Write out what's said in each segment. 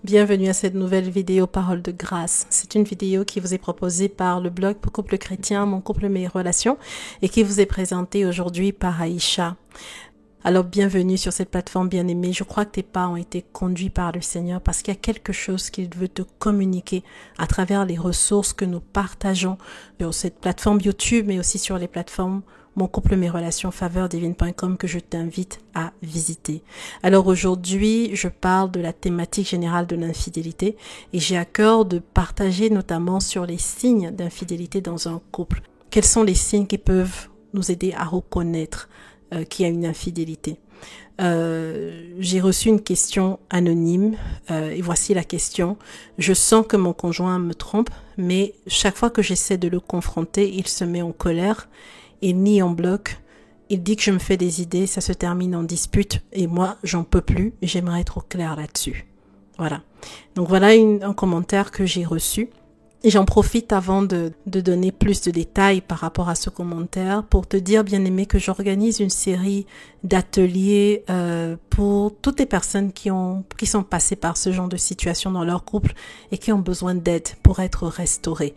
Bienvenue à cette nouvelle vidéo Parole de grâce. C'est une vidéo qui vous est proposée par le blog Pour couple chrétien, mon couple, mes relations et qui vous est présentée aujourd'hui par Aïcha. Alors bienvenue sur cette plateforme bien-aimée. Je crois que tes pas ont été conduits par le Seigneur parce qu'il y a quelque chose qu'il veut te communiquer à travers les ressources que nous partageons sur cette plateforme YouTube mais aussi sur les plateformes Mon couple, mes relations, faveurdivine.com que je t'invite à visiter. Alors aujourd'hui, je parle de la thématique générale de l'infidélité et j'ai à cœur de partager notamment sur les signes d'infidélité dans un couple. Quels sont les signes qui peuvent nous aider à reconnaître qu'il y a une infidélité? J'ai reçu une question anonyme et voici la question. Je sens que mon conjoint me trompe, mais chaque fois que j'essaie de le confronter, il se met en colère. Il nie en bloc, il dit que je me fais des idées, ça se termine en dispute et moi j'en peux plus, j'aimerais être au clair là-dessus. Voilà. Donc voilà un commentaire que j'ai reçu et j'en profite avant de donner plus de détails par rapport à ce commentaire pour te dire bien aimé que j'organise une série d'ateliers pour toutes les personnes qui sont passées par ce genre de situation dans leur couple et qui ont besoin d'aide pour être restaurées.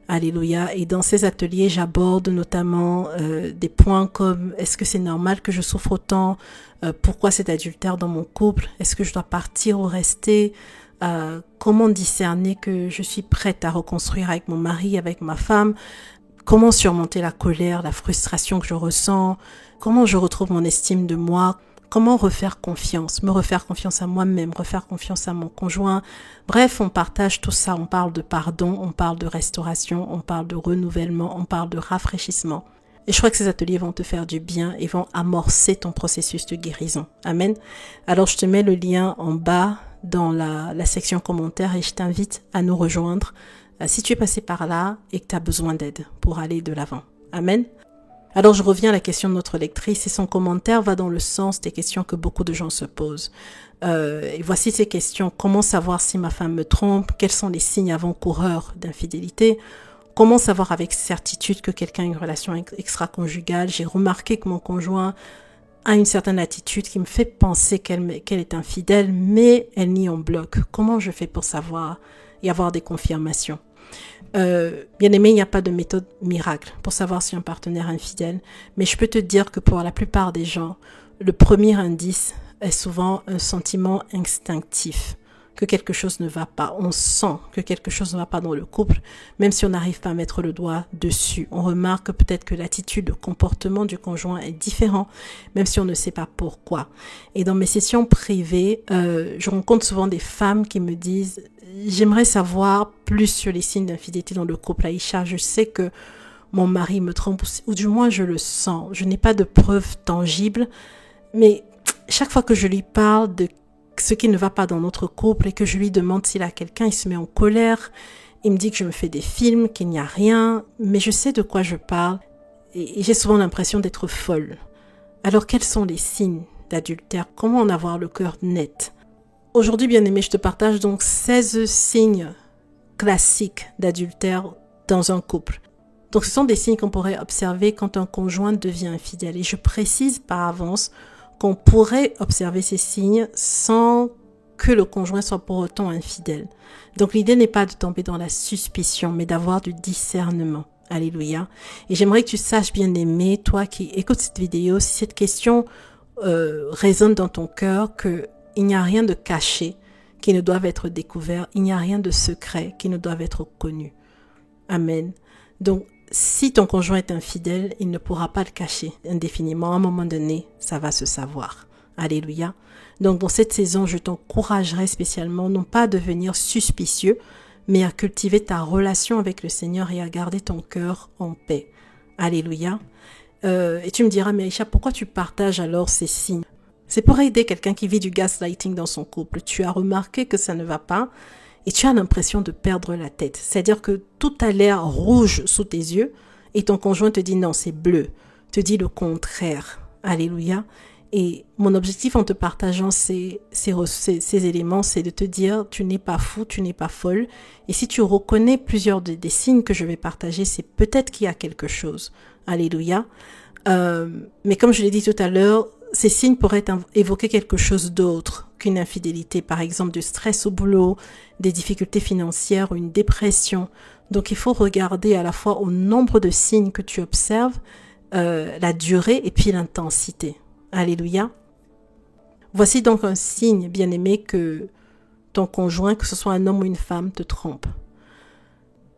Alléluia. Et dans ces ateliers, j'aborde notamment des points comme est-ce que c'est normal que je souffre autant? Pourquoi cet adultère dans mon couple? Est-ce que je dois partir ou rester? Comment discerner que je suis prête à reconstruire avec mon mari, avec ma femme? Comment surmonter la colère, la frustration que je ressens? Comment je retrouve mon estime de moi? Comment refaire confiance, me refaire confiance à moi-même, refaire confiance à mon conjoint. Bref, on partage tout ça, on parle de pardon, on parle de restauration, on parle de renouvellement, on parle de rafraîchissement. Et je crois que ces ateliers vont te faire du bien et vont amorcer ton processus de guérison. Amen. Alors je te mets le lien en bas dans la section commentaires et je t'invite à nous rejoindre si tu es passé par là et que tu as besoin d'aide pour aller de l'avant. Amen. Alors je reviens à la question de notre lectrice et son commentaire va dans le sens des questions que beaucoup de gens se posent. Et voici ces questions. Comment savoir si ma femme me trompe? Quels sont les signes avant-coureurs d'infidélité? Comment savoir avec certitude que quelqu'un a une relation extra-conjugale? J'ai remarqué que mon conjoint a une certaine attitude qui me fait penser qu'elle est infidèle, mais elle nie en bloc. Comment je fais pour savoir et avoir des confirmations? Bien aimé, il n'y a pas de méthode miracle pour savoir si un partenaire est infidèle, mais je peux te dire que pour la plupart des gens, le premier indice est souvent un sentiment instinctif, que quelque chose ne va pas. On sent que quelque chose ne va pas dans le couple, même si on n'arrive pas à mettre le doigt dessus. On remarque peut-être que l'attitude, le comportement du conjoint est différent, même si on ne sait pas pourquoi. Et dans mes sessions privées, je rencontre souvent des femmes qui me disent « J'aimerais savoir plus sur les signes d'infidélité dans le couple. Aïcha, je sais que mon mari me trompe, ou du moins je le sens. Je n'ai pas de preuves tangibles, mais chaque fois que je lui parle de ce qui ne va pas dans notre couple et que je lui demande s'il a quelqu'un, il se met en colère. Il me dit que je me fais des films, qu'il n'y a rien, mais je sais de quoi je parle et j'ai souvent l'impression d'être folle. Alors quels sont les signes d'adultère? Comment en avoir le cœur net? Aujourd'hui, bien aimé, je te partage donc 16 signes classiques d'adultère dans un couple. Donc ce sont des signes qu'on pourrait observer quand un conjoint devient infidèle. Et je précise par avance qu'on pourrait observer ces signes sans que le conjoint soit pour autant infidèle. Donc l'idée n'est pas de tomber dans la suspicion, mais d'avoir du discernement. Alléluia. Et j'aimerais que tu saches, bien aimé, toi qui écoutes cette vidéo, si cette question résonne dans ton cœur, que il n'y a rien de caché qui ne doive être découvert, il n'y a rien de secret qui ne doive être connu. Amen. Donc, si ton conjoint est infidèle, il ne pourra pas le cacher indéfiniment. À un moment donné, ça va se savoir. Alléluia. Donc, dans cette saison, je t'encouragerai spécialement, non pas à devenir suspicieux, mais à cultiver ta relation avec le Seigneur et à garder ton cœur en paix. Alléluia. Et tu me diras, mais Aïcha, pourquoi tu partages alors ces signes? C'est pour aider quelqu'un qui vit du gaslighting dans son couple. Tu as remarqué que ça ne va pas et tu as l'impression de perdre la tête. C'est-à-dire que tout a l'air rouge sous tes yeux et ton conjoint te dit non, c'est bleu. Te dit le contraire. Alléluia. Et mon objectif en te partageant ces éléments, c'est de te dire tu n'es pas fou, tu n'es pas folle. Et si tu reconnais plusieurs des signes que je vais partager, c'est peut-être qu'il y a quelque chose. Alléluia. Mais comme je l'ai dit tout à l'heure, ces signes pourraient évoquer quelque chose d'autre qu'une infidélité, par exemple du stress au boulot, des difficultés financières ou une dépression. Donc il faut regarder à la fois au nombre de signes que tu observes, la durée et puis l'intensité. Alléluia. Voici donc un signe, bien-aimé, que ton conjoint, que ce soit un homme ou une femme, te trompe.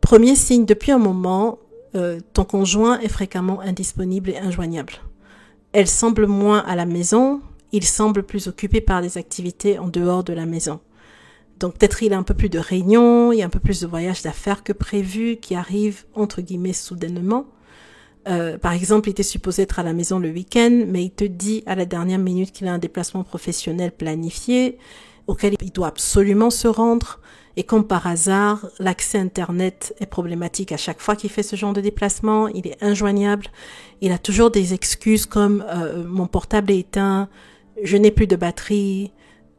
Premier signe, depuis un moment, ton conjoint est fréquemment indisponible et injoignable. Elle semble moins à la maison, il semble plus occupé par des activités en dehors de la maison. Donc peut-être il a un peu plus de réunions, il y a un peu plus de voyages d'affaires que prévu qui arrivent entre guillemets soudainement. Par exemple, il était supposé être à la maison le week-end, mais il te dit à la dernière minute qu'il a un déplacement professionnel planifié, auquel il doit absolument se rendre. Et comme par hasard, l'accès Internet est problématique à chaque fois qu'il fait ce genre de déplacement. Il est injoignable. Il a toujours des excuses comme mon portable est éteint, je n'ai plus de batterie,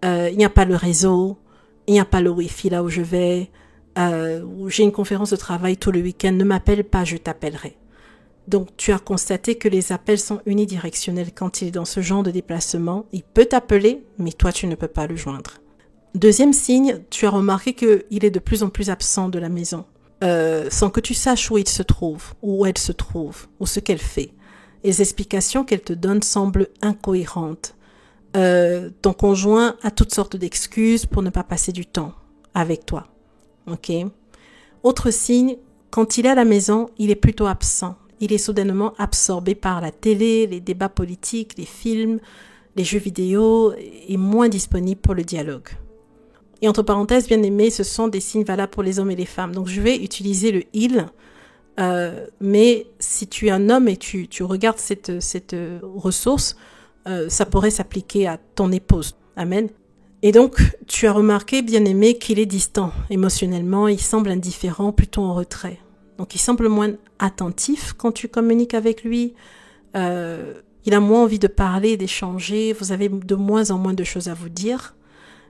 il n'y a pas le réseau, il n'y a pas le Wi-Fi là où je vais, ou j'ai une conférence de travail tout le week-end, ne m'appelle pas, je t'appellerai. Donc, tu as constaté que les appels sont unidirectionnels quand il est dans ce genre de déplacement. Il peut t'appeler, mais toi, tu ne peux pas le joindre. Deuxième signe, tu as remarqué qu'il est de plus en plus absent de la maison, sans que tu saches où il se trouve, où elle se trouve, ou ce qu'elle fait. Et les explications qu'elle te donne semblent incohérentes. Ton conjoint a toutes sortes d'excuses pour ne pas passer du temps avec toi. Ok. Autre signe, quand il est à la maison, il est plutôt absent. Il est soudainement absorbé par la télé, les débats politiques, les films, les jeux vidéo et moins disponible pour le dialogue. Et entre parenthèses, bien aimé, ce sont des signes valables pour les hommes et les femmes. Donc je vais utiliser le « il », mais si tu es un homme et tu regardes cette ressource, ça pourrait s'appliquer à ton épouse. Amen. Et donc, tu as remarqué, bien aimé, qu'il est distant émotionnellement, il semble indifférent, plutôt en retrait. Donc, il semble moins attentif quand tu communiques avec lui. Il a moins envie de parler, d'échanger. Vous avez de moins en moins de choses à vous dire.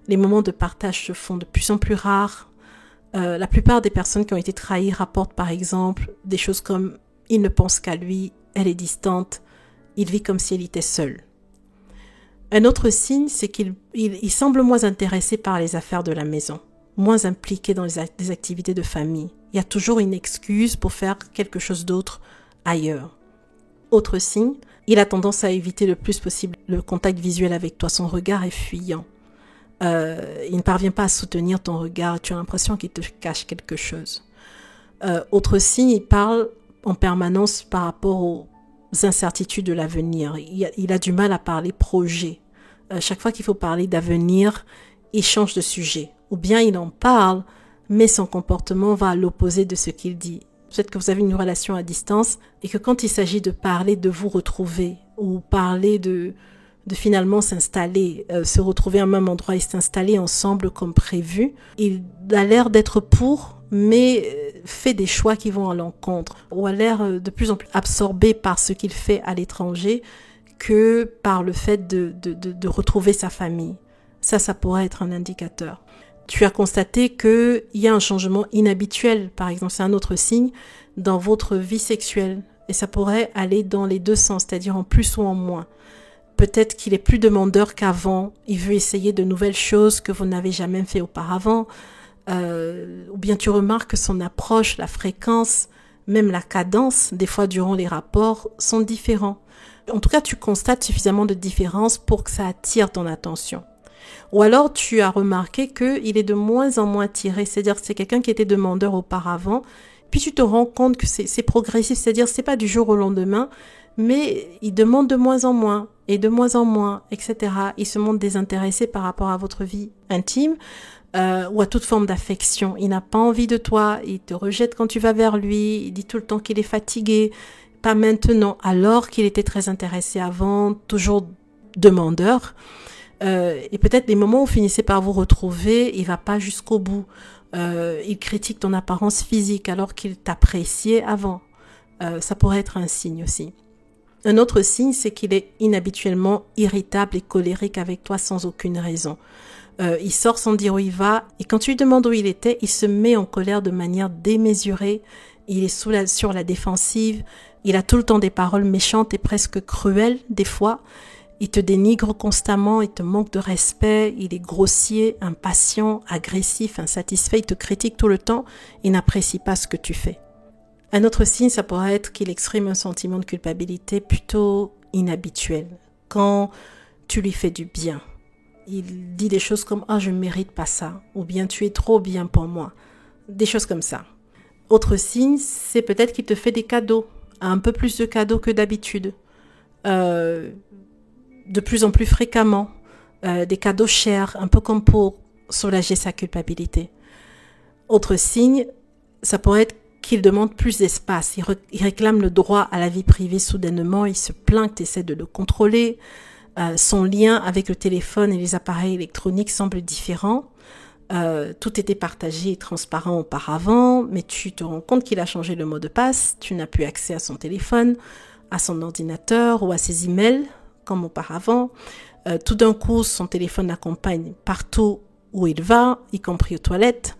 Les moments de partage se font de plus en plus rares. La plupart des personnes qui ont été trahies rapportent, par exemple, des choses comme « il ne pense qu'à lui, elle est distante, il vit comme si elle était seule ». Un autre signe, c'est qu'il semble moins intéressé par les affaires de la maison, moins impliqué dans les activités de famille. Il y a toujours une excuse pour faire quelque chose d'autre ailleurs. Autre signe, il a tendance à éviter le plus possible le contact visuel avec toi. Son regard est fuyant. Il ne parvient pas à soutenir ton regard. Tu as l'impression qu'il te cache quelque chose. Autre signe, il parle en permanence par rapport aux incertitudes de l'avenir. Il a du mal à parler projet. Chaque fois qu'il faut parler d'avenir, il change de sujet. Ou bien il en parle, mais son comportement va à l'opposé de ce qu'il dit. Peut-être que vous avez une relation à distance et que quand il s'agit de parler de vous retrouver ou parler de finalement s'installer, se retrouver à un même endroit et s'installer ensemble comme prévu, il a l'air d'être pour, mais fait des choix qui vont à l'encontre, ou a l'air de plus en plus absorbé par ce qu'il fait à l'étranger que par le fait de retrouver sa famille. Ça pourrait être un indicateur. Tu as constaté qu'il y a un changement inhabituel, par exemple, c'est un autre signe, dans votre vie sexuelle. Et ça pourrait aller dans les deux sens, c'est-à-dire en plus ou en moins. Peut-être qu'il est plus demandeur qu'avant, il veut essayer de nouvelles choses que vous n'avez jamais fait auparavant, ou bien tu remarques que son approche, la fréquence, même la cadence, des fois durant les rapports, sont différents. En tout cas, tu constates suffisamment de différences pour que ça attire ton attention. Ou alors, tu as remarqué qu'il est de moins en moins attiré, c'est-à-dire que c'est quelqu'un qui était demandeur auparavant, puis tu te rends compte que c'est progressif, c'est-à-dire c'est pas du jour au lendemain, mais il demande de moins en moins, etc. Il se montre désintéressé par rapport à votre vie intime, ou à toute forme d'affection. Il n'a pas envie de toi, il te rejette quand tu vas vers lui, il dit tout le temps qu'il est fatigué, pas maintenant, alors qu'il était très intéressé avant, toujours demandeur. Et peut-être les moments où vous finissez par vous retrouver, il va pas jusqu'au bout. Il critique ton apparence physique alors qu'il t'appréciait avant. Ça pourrait être un signe aussi. Un autre signe, c'est qu'il est inhabituellement irritable et colérique avec toi sans aucune raison. Il sort sans dire où il va et quand tu lui demandes où il était, il se met en colère de manière démesurée. Il est sur la défensive. Il a tout le temps des paroles méchantes et presque cruelles des fois. Il te dénigre constamment, il te manque de respect, il est grossier, impatient, agressif, insatisfait, il te critique tout le temps, il n'apprécie pas ce que tu fais. Un autre signe, ça pourrait être qu'il exprime un sentiment de culpabilité plutôt inhabituel. Quand tu lui fais du bien, il dit des choses comme « Ah, je ne mérite pas ça » ou bien « Tu es trop bien pour moi », des choses comme ça. Autre signe, c'est peut-être qu'il te fait des cadeaux, un peu plus de cadeaux que d'habitude, de plus en plus fréquemment, des cadeaux chers, un peu comme pour soulager sa culpabilité. Autre signe, ça pourrait être qu'il demande plus d'espace, il réclame le droit à la vie privée soudainement, il se plaint que tu essaies de le contrôler, son lien avec le téléphone et les appareils électroniques semble différent, tout était partagé et transparent auparavant, mais tu te rends compte qu'il a changé le mot de passe, tu n'as plus accès à son téléphone, à son ordinateur ou à ses emails comme auparavant, tout d'un coup son téléphone l'accompagne partout où il va, y compris aux toilettes.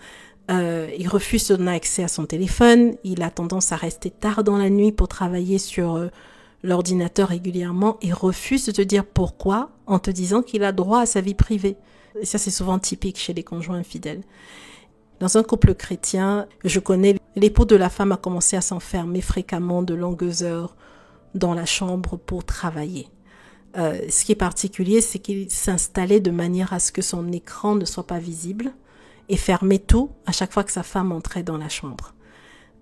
Il refuse de donner accès à son téléphone, il a tendance à rester tard dans la nuit pour travailler sur l'ordinateur régulièrement et refuse de te dire pourquoi en te disant qu'il a droit à sa vie privée. Et ça, c'est souvent typique chez les conjoints infidèles. Dans un couple chrétien, je connais, l'époux de la femme a commencé à s'enfermer fréquemment de longues heures dans la chambre pour travailler. Ce qui est particulier, c'est qu'il s'installait de manière à ce que son écran ne soit pas visible et fermait tout à chaque fois que sa femme entrait dans la chambre.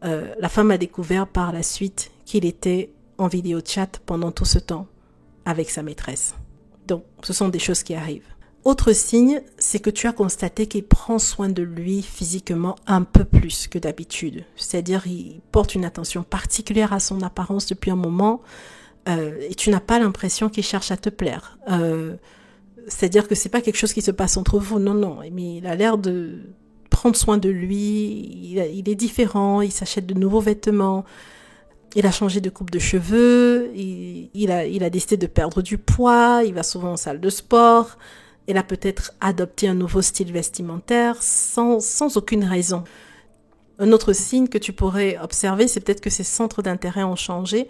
La femme a découvert par la suite qu'il était en vidéo chat pendant tout ce temps avec sa maîtresse. Donc, ce sont des choses qui arrivent. Autre signe, c'est que tu as constaté qu'il prend soin de lui physiquement un peu plus que d'habitude. C'est-à-dire, il porte une attention particulière à son apparence depuis un moment et tu n'as pas l'impression qu'il cherche à te plaire. C'est-à-dire que c'est pas quelque chose qui se passe entre vous, non, mais il a l'air de prendre soin de lui, il est différent, il s'achète de nouveaux vêtements, il a changé de coupe de cheveux, il a décidé de perdre du poids, il va souvent en salle de sport, il a peut-être adopté un nouveau style vestimentaire sans aucune raison. Un autre signe que tu pourrais observer, c'est peut-être que ses centres d'intérêt ont changé.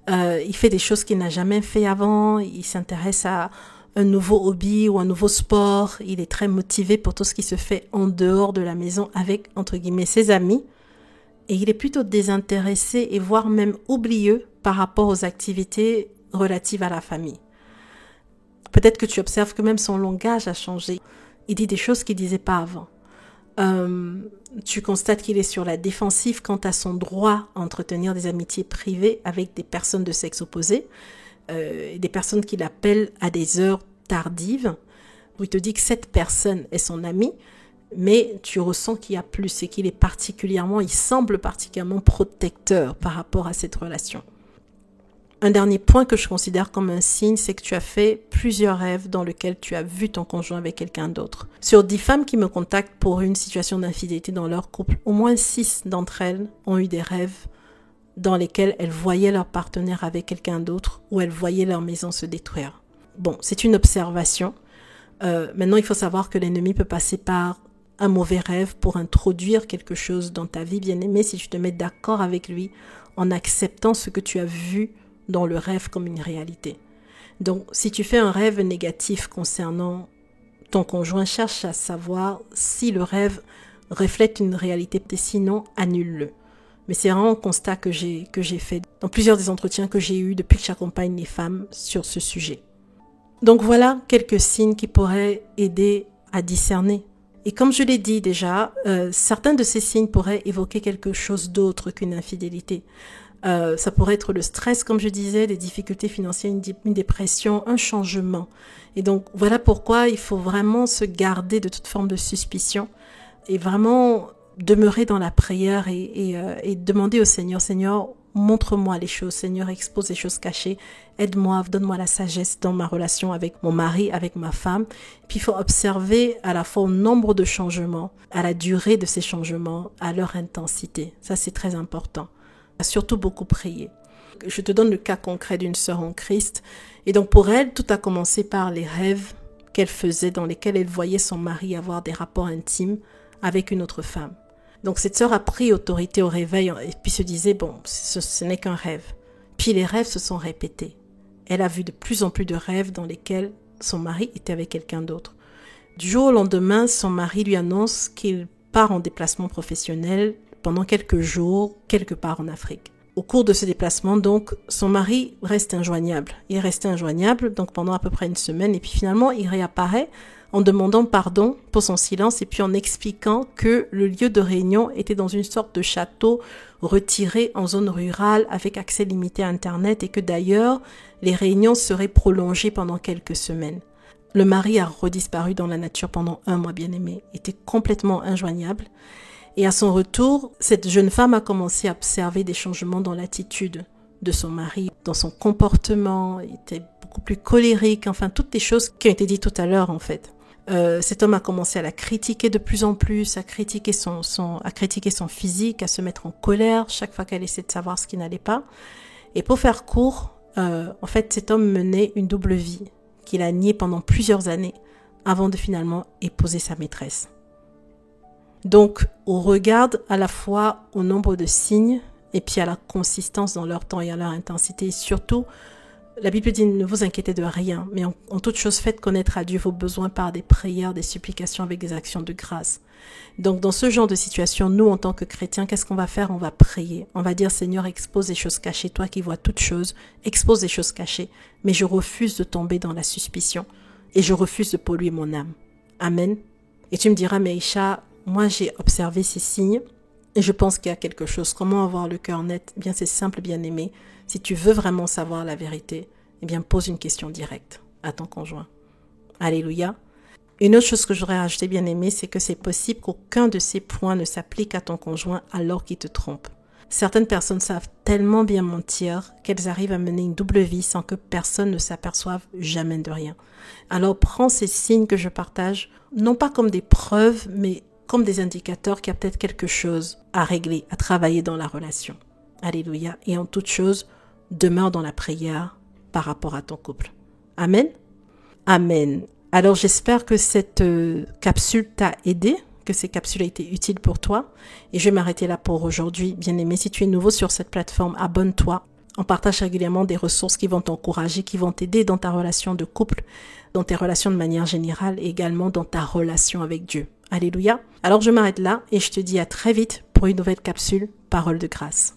Il fait des choses qu'il n'a jamais fait avant, il s'intéresse à un nouveau hobby ou un nouveau sport, il est très motivé pour tout ce qui se fait en dehors de la maison avec, entre guillemets, ses amis. Et il est plutôt désintéressé et voire même oublieux par rapport aux activités relatives à la famille. Peut-être que tu observes que même son langage a changé. Il dit des choses qu'il ne disait pas avant. Tu constates qu'il est sur la défensive quant à son droit à entretenir des amitiés privées avec des personnes de sexe opposé, des personnes qu'il appelle à des heures tardives, où il te dit que cette personne est son amie, mais tu ressens qu'il y a plus et qu'il est il semble particulièrement protecteur par rapport à cette relation. Un dernier point que je considère comme un signe, c'est que tu as fait plusieurs rêves dans lesquels tu as vu ton conjoint avec quelqu'un d'autre. Sur 10 femmes qui me contactent pour une situation d'infidélité dans leur couple, au moins 6 d'entre elles ont eu des rêves dans lesquels elles voyaient leur partenaire avec quelqu'un d'autre ou elles voyaient leur maison se détruire. Bon, c'est une observation. Maintenant, il faut savoir que l'ennemi peut passer par un mauvais rêve pour introduire quelque chose dans ta vie, bien-aimée, si tu te mets d'accord avec lui en acceptant ce que tu as vu dans le rêve comme une réalité. Donc, si tu fais un rêve négatif concernant ton conjoint, cherche à savoir si le rêve reflète une réalité, et sinon, annule-le. Mais c'est vraiment un constat que j'ai fait dans plusieurs des entretiens que j'ai eus depuis que j'accompagne les femmes sur ce sujet. Donc voilà quelques signes qui pourraient aider à discerner. Et comme je l'ai dit déjà, certains de ces signes pourraient évoquer quelque chose d'autre qu'une infidélité. Ça pourrait être le stress, comme je disais, des difficultés financières, une dépression, un changement. Et donc voilà pourquoi il faut vraiment se garder de toute forme de suspicion et vraiment demeurer dans la prière et demander au Seigneur, Seigneur, montre-moi les choses, Seigneur, expose les choses cachées, aide-moi, donne-moi la sagesse dans ma relation avec mon mari, avec ma femme. Puis il faut observer à la fois au nombre de changements, à la durée de ces changements, à leur intensité. Ça, c'est très important. Surtout beaucoup prier. Je te donne le cas concret d'une sœur en Christ. Et donc pour elle, tout a commencé par les rêves qu'elle faisait dans lesquels elle voyait son mari avoir des rapports intimes avec une autre femme. Donc cette sœur a pris autorité au réveil et puis se disait, bon, ce n'est qu'un rêve. Puis les rêves se sont répétés. elle a vu de plus en plus de rêves dans lesquels son mari était avec quelqu'un d'autre. Du jour au lendemain, son mari lui annonce qu'il part en déplacement professionnel pendant quelques jours, quelque part en Afrique. Au cours de ce déplacement, donc, son mari reste injoignable. Il est resté injoignable donc pendant à peu près une semaine et puis finalement, il réapparaît en demandant pardon pour son silence et puis en expliquant que le lieu de réunion était dans une sorte de château retiré en zone rurale avec accès limité à Internet et que d'ailleurs, les réunions seraient prolongées pendant quelques semaines. Le mari a redisparu dans la nature pendant 1 mois, bien-aimé, était complètement injoignable. Et à son retour, cette jeune femme a commencé à observer des changements dans l'attitude de son mari, dans son comportement, il était beaucoup plus colérique, enfin toutes les choses qui ont été dites tout à l'heure en fait. Cet homme a commencé à la critiquer de plus en plus, à critiquer son physique, à se mettre en colère chaque fois qu'elle essaie de savoir ce qui n'allait pas. Et pour faire court, en fait cet homme menait une double vie qu'il a niée pendant plusieurs années avant de finalement épouser sa maîtresse. Donc, on regarde à la fois au nombre de signes et puis à la consistance dans leur temps et à leur intensité. Et surtout, la Bible dit « Ne vous inquiétez de rien, mais en toute chose faites connaître à Dieu vos besoins par des prières, des supplications avec des actions de grâce. » Donc, dans ce genre de situation, nous, en tant que chrétiens, qu'est-ce qu'on va faire? On va prier. On va dire « Seigneur, expose les choses cachées, toi qui vois toutes choses, expose les choses cachées. Mais je refuse de tomber dans la suspicion et je refuse de polluer mon âme. » Amen. Et tu me diras « Mais Aïcha, moi, j'ai observé ces signes et je pense qu'il y a quelque chose. Comment avoir le cœur net? Eh bien, c'est simple, bien-aimé. Si tu veux vraiment savoir la vérité, eh bien, pose une question directe à ton conjoint. Alléluia. Une autre chose que j'aurais rajouté, bien-aimé, c'est que c'est possible qu'aucun de ces points ne s'applique à ton conjoint alors qu'il te trompe. Certaines personnes savent tellement bien mentir qu'elles arrivent à mener une double vie sans que personne ne s'aperçoive jamais de rien. Alors, prends ces signes que je partage, non pas comme des preuves, mais comme des indicateurs qu'il y a peut-être quelque chose à régler, à travailler dans la relation. Alléluia. Et en toute chose, demeure dans la prière par rapport à ton couple. Amen. Amen. Alors j'espère que cette capsule t'a aidé, que ces capsules ont été utiles pour toi. Et je vais m'arrêter là pour aujourd'hui. Bien-aimé, si tu es nouveau sur cette plateforme, abonne-toi. On partage régulièrement des ressources qui vont t'encourager, qui vont t'aider dans ta relation de couple, dans tes relations de manière générale et également dans ta relation avec Dieu. Alléluia. Alors je m'arrête là et je te dis à très vite pour une nouvelle capsule Parole de grâce.